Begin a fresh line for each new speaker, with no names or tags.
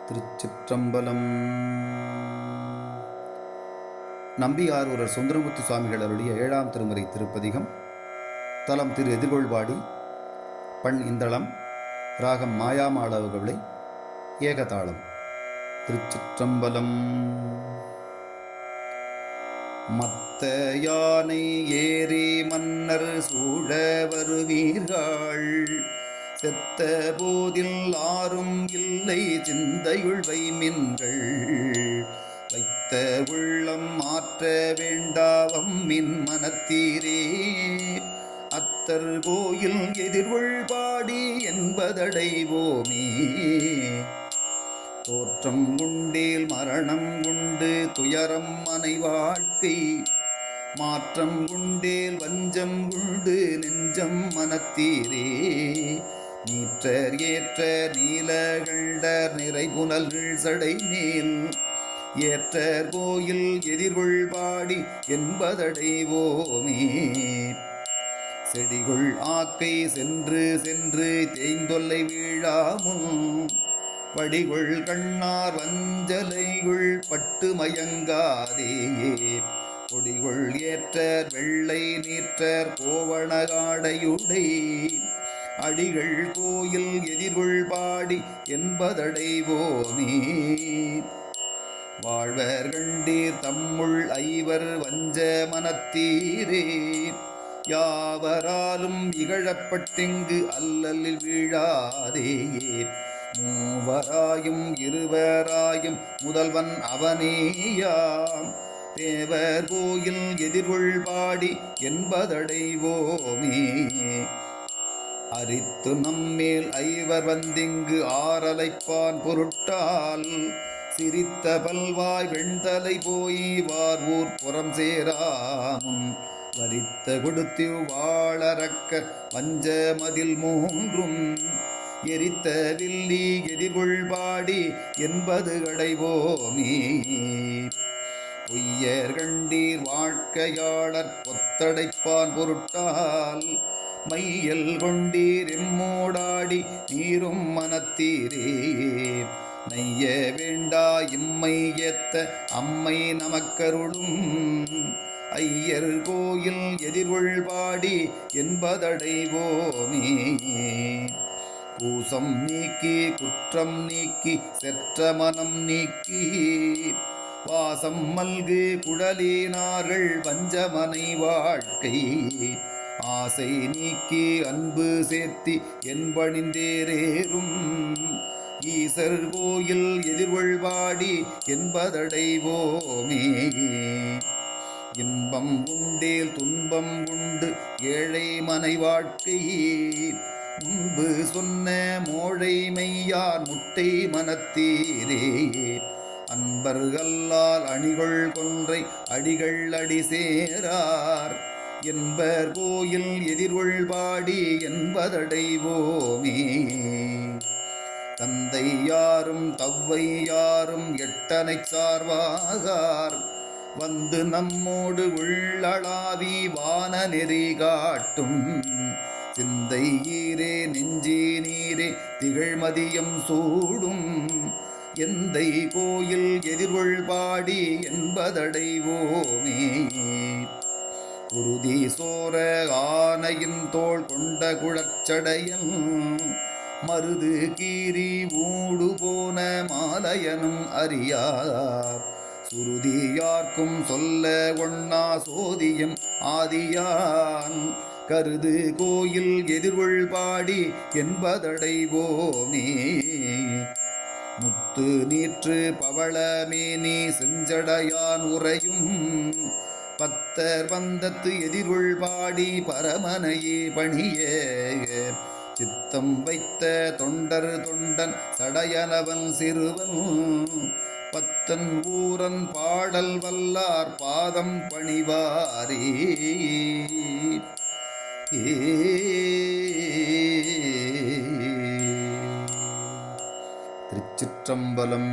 திருச்சிற்றம்பலம். நம்பியாரூரர் சுந்தரமூர்த்தி சுவாமிகள் அருளிய 7ஆம் திருமுறை திருப்பதிகம். தலம் திரு எதிர்கொள்வாடி, பண் இந்தளம், ராகம் மாயாமாளவகவிளை, ஏகதாளம். திருச்சிற்றம்பலம். மத்த யானை ஏறி மன்னர் சூழ வருவீர்கள், செத்த போதில் ஆறும் இல்லை சிந்தையுள் வைமின்கள், வைத்த உள்ளம் மாற்ற வேண்டாவம் மின் மனத்தீரே, அத்தர் கோயில் எதிர்கொள்பாடி என்பதடைவோமே. தோற்றம் உண்டேல் மரணம் உண்டு துயரம் மனை வாழ்க்கை, மாற்றம் உண்டேல் வஞ்சம் உண்டு நெஞ்சம் மனத்தீரே, நீற்றர் ஏற்ற நீலகண்டர் நிறைபுனல்கள் சடை மேல், ஏற்றர் கோயில் எதிர்கொள்பாடி என்பதடைவோமே. செடிகுள் ஆக்கை சென்று சென்று தேய்ந்தொல்லை வீழாமுன், படிகுள் கண்ணார் வஞ்சலைகுள் பட்டு மயங்காதே, கொடிகுள் ஏற்றர் வெள்ளை நீற்றர் கோவணகாடையுடை, அடிகள் கோயில் எதிர்கொள்பாடி என்பதடைவோமே. வாழ்வர் கண்டீர் தம்முள் ஐவர் வஞ்ச மனத்தீரே, யாவராலும் இகழப்பட்டிங்கு அல்லலில் வீழாதேயே, மூவராயும் இருவராயும் முதல்வன் அவனேயாம், தேவர் கோயில் எதிர்கொள்பாடி என்பதடைவோமே. அரித்து நம்மேல் ஐவர் வந்திங்கு ஆரலைப்பான் பொருட்டால், சிரித்த பல்வாய் வெண்தலை போய் வார்வூர் புறம் சேராமுன், வரித்த கொடுத்து வாழறக்க வஞ்ச மதில் மூன்றும், எரித்த வில்லி எதிர்கொள்பாடி என்பது கடைவோமே. பொய்யர் கண்டீர் வாழ்க்கையாளர் பொத்தடைப்பான் பொருட்டால், மையல் கொண்டீர் எம்மோடாடி நீரும் மனத்தீரே, நைய வேண்டா இம்மை ஏத்த அம்மை நமக்கருளும், ஐயர் கோயில் எதிர்கொள்பாடி என்பதடைவோமே. கூசம் நீக்கி குற்றம் நீக்கி செற்ற மனம் நீக்கி, வாசம் மல்கு குழலினார்கள் வஞ்சமனை வாழ்க்கை, ஆசை நீக்கி அன்பு சேர்த்தி என்பணிந்தேரேறும், ஈசர் கோயில் எதிர்கொள்பாடி என்பதடைவோமே. இன்பம் உண்டேல் துன்பம் உண்டு ஏழை மனை வாழ்க்கை, முன்பு சொன்ன மோழை மெய்யார் முட்டை மனத்தீரே, அன்பர்களால் அணிகொள் கொன்றை அடிகள் அடி சேரார், என்பர் கோயில் எதிர்கொள்பாடி என்பதடைவோமே. தந்தை யாரும் தவ்வை யாரும் எட்டனை சார்வாகார், வந்து நம்மோடு உள்ளளாவி வான நெறி காட்டும், சிந்தை ஈரே நெஞ்சி நீரே திகழ்மதியம் சூடும், எந்தை கோயில் எதிர்கொள்பாடி என்பதடைவோமே. குருதி சோர ஆனையின் தோள் கொண்ட குழச்சடையன், மருது கீரி ஊடு போன மாலையனும் அறியார், சுருதி யார்க்கும் சொல்ல ஒண்ணா சோதியம் ஆதியான், கருது கோயில் எதிர்கொள்பாடி என்பதடைவோமே. முத்து நீற்று பவளமேனி செஞ்சடையான் உறையும், பத்தர் வந்தத்து எதிர்கொள்பாடி பரமனையே பணிய, சித்தம் வைத்த தொண்டர் தொண்டன் சடையனவன் சிறுவன், பத்தன் ஊரன் பாடல் வல்லார் பாதம் பணிவாரே. திருச்சிற்றம்பலம்.